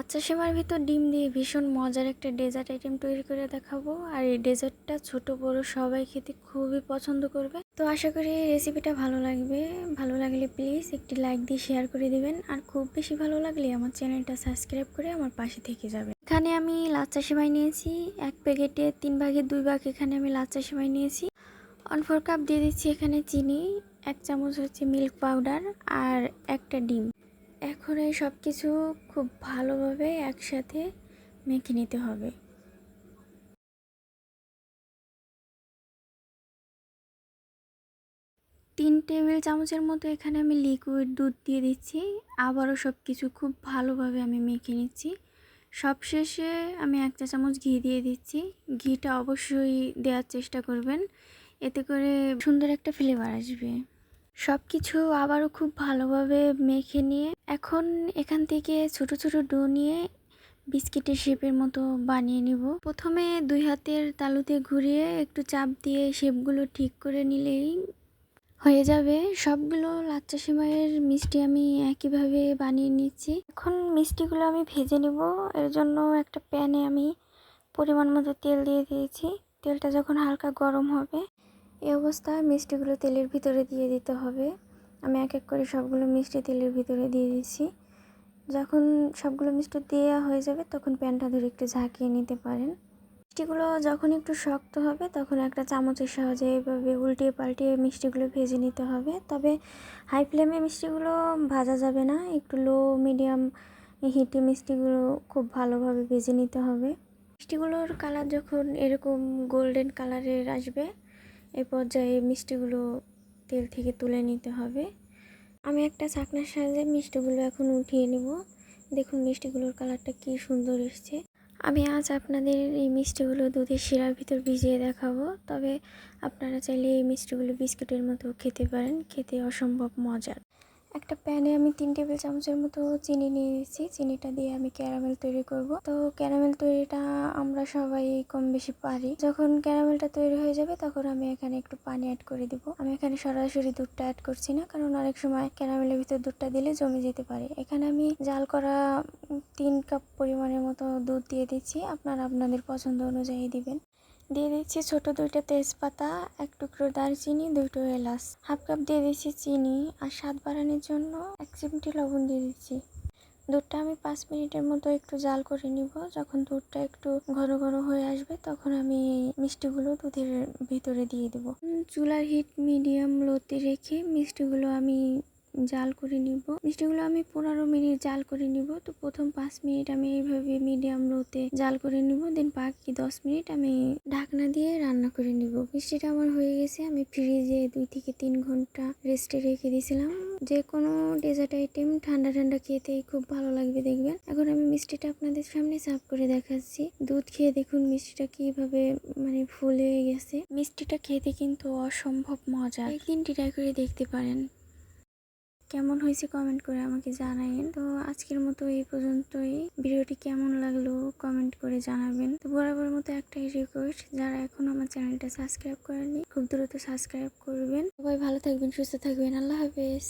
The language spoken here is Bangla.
লাচ্ছা সেমাইয়ের ভিতর ডিম দিয়ে ভীষণ মজার একটা ডেজার্ট আইটেম তৈরি করে দেখাবো। আর এই ডেজার্টটা ছোট বড় সবাই খেতে খুবই পছন্দ করবে। তো আশা করি রেসিপিটা ভালো লাগবে। ভালো লাগলে প্লিজ একটি লাইক দিয়ে শেয়ার করে দিবেন। আর খুব বেশি ভালো লাগলে আমার চ্যানেলটা সাবস্ক্রাইব করে আমার পাশে থেকে যাবে। এখানে আমি লাচ্ছা সেমাই নিয়েছি এক প্যাকেটে 3 ভাগের 2 ভাগ। এখানে আমি লাচ্ছা সেমাই নিয়েছি। 1/4 কাপ দিয়ে দিচ্ছি এখানে চিনি, 1 চামচ হচ্ছে মিল্ক পাউডার আর একটা ডিম। এখন এই সব কিছু খুব ভালোভাবে একসাথে মেখে নিতে হবে। 3 টেবিল চামচের মতো এখানে আমি লিকুইড দুধ দিয়ে দিচ্ছি। আবারও সব কিছু খুব ভালোভাবে আমি মেখে নিচ্ছি। সবশেষে আমি 1 চা চামচ ঘি দিয়ে দিচ্ছি। ঘিটা অবশ্যই দেওয়ার চেষ্টা করবেন, এতে করে সুন্দর একটা ফ্লেভার আসবে। সব কিছু আবারও খুব ভালোভাবে মেখে নিয়ে এখন এখান থেকে ছোট ছোট ডো নিয়ে বিস্কিটের শেপের মতো বানিয়ে নিব। প্রথমে 2 হাতের তালুতে ঘুরিয়ে একটু চাপ দিয়ে শেপগুলো ঠিক করে নিলেই হয়ে যাবে। সবগুলো লাচ্ছা সেমাইয়ের মিষ্টি আমি একইভাবে বানিয়ে নিচ্ছি। এখন মিষ্টিগুলো আমি ভেজে নিব। এর জন্য একটা প্যানে আমি পরিমাণ মতো তেল দিয়ে দিয়েছি। তেলটা যখন হালকা গরম হবে এই অবস্থায় মিষ্টিগুলো তেলের ভিতরে দিয়ে দিতে হবে। আমি এক এক করে সবগুলো মিষ্টি তেলের ভিতরে দিয়ে দিচ্ছি। যখন সবগুলো মিষ্টি দেওয়া হয়ে যাবে তখন প্যানটা ধরে একটু ঝাঁকিয়ে নিতে পারেন। মিষ্টিগুলো যখন একটু শক্ত হবে তখন একটা চামচের সাহায্যে এভাবে উল্টিয়ে পাল্টিয়ে মিষ্টিগুলো ভেজে নিতে হবে। তবে হাই ফ্লেমে মিষ্টিগুলো ভাজা যাবে না, একটু লো মিডিয়াম হিটে মিষ্টিগুলো খুব ভালোভাবে ভেজে নিতে হবে। মিষ্টিগুলোর কালার যখন এরকম গোল্ডেন কালারের আসবে এই পর্যায়ে মিষ্টিগুলো তেল থেকে তুলে নিতে হবে। আমি একটা ছাঁকনার সাহায্যে মিষ্টিগুলো এখন উঠিয়ে নেব। দেখুন মিষ্টিগুলোর কালারটা কি সুন্দর এসেছে। আমি আজ আপনাদের এই মিষ্টিগুলো দুধের শিরার ভিতর ভিজিয়ে দেখাবো। তবে আপনারা চাইলে এই মিষ্টিগুলো বিস্কুটের মতো খেতে পারেন, খেতে অসম্ভব মজার। একটা প্যানে আমি 3 টেবিল চামচের মতো চিনি নিয়ে নিয়েছি। চিনিটা দিয়ে আমি ক্যারামেল তৈরি করব। তো ক্যারামেল তৈরিটা আমরা সবাই কম বেশি পারি। যখন ক্যারামেলটা তৈরি হয়ে যাবে তখন আমি এখানে একটু পানি অ্যাড করে দিব। আমি এখানে সরাসরি দুধটা অ্যাড করছি না, কারণ অনেক সময় ক্যারামেলের ভিতর দুধটা দিলে জমে যেতে পারে। এখানে আমি জাল করা 3 কাপ পরিমাণের মতো দুধ দিয়ে দিচ্ছি। আপনারা আপনাদের পছন্দ অনুযায়ী দিবেন। দিয়ে দিচ্ছি ছোট 2টা তেজপাতা, 1 টুকরো দারচিনি, 2টো এলাচ। 1/2 কাপ দিয়ে দিচ্ছি চিনি আর স্বাদ বাড়ানোর জন্য 1 চিমটি লবণ দিয়ে দিচ্ছি। দুধটা আমি 5 মিনিটের মতো একটু জাল করে নিব। যখন দুধটা একটু ঘন ঘন হয়ে আসবে তখন আমি মিষ্টিগুলো দুধের ভিতরে দিয়ে দেব। চুলার হিট মিডিয়াম লোতে রেখে মিষ্টিগুলো আমি জাল করে নিব। মিষ্টিগুলো আমি 15 মিনিট জাল করে নিব। তো প্রথম 5 মিনিট আমি এইভাবে মিডিয়াম লোতে জাল করে নিব, দেন বাকি 10 মিনিট আমি ঢাকনা দিয়ে রান্না করে নিব। মিষ্টিটা আমার হয়ে গেছে। আমি ফ্রিজে 2 থেকে 3 ঘন্টা রেস্টে রেখে দিয়েছিলাম। যে কোনো ডেজার্ট আইটেম ঠান্ডা ঠান্ডা খেতেই খুব ভালো লাগবে দেখবেন। এখন আমি মিষ্টিটা আপনাদের সামনে সার্ভ করে দেখাচ্ছি। দুধ খেয়ে দেখুন মিষ্টিটা কিভাবে ফুলে গেছে। মিষ্টিটা খেতে কিন্তু অসম্ভব মজা। একদিন ট্রাই করে দেখতে পারেন। কেমন হয়েছে কমেন্ট করে আমাকে জানাবেন। তো আজকের মতো এই পর্যন্তই। ভিডিওটি কেমন লাগলো কমেন্ট করে জানাবেন। তো বরাবর মতো একটাই রিকোয়েস্ট, যারা এখন আমার চ্যানেলটা সাবস্ক্রাইব করেনি খুব দ্রুত সাবস্ক্রাইব করবেন। সবাই ভালো থাকবেন, সুস্থ থাকবেন। আল্লাহ হাফেজ।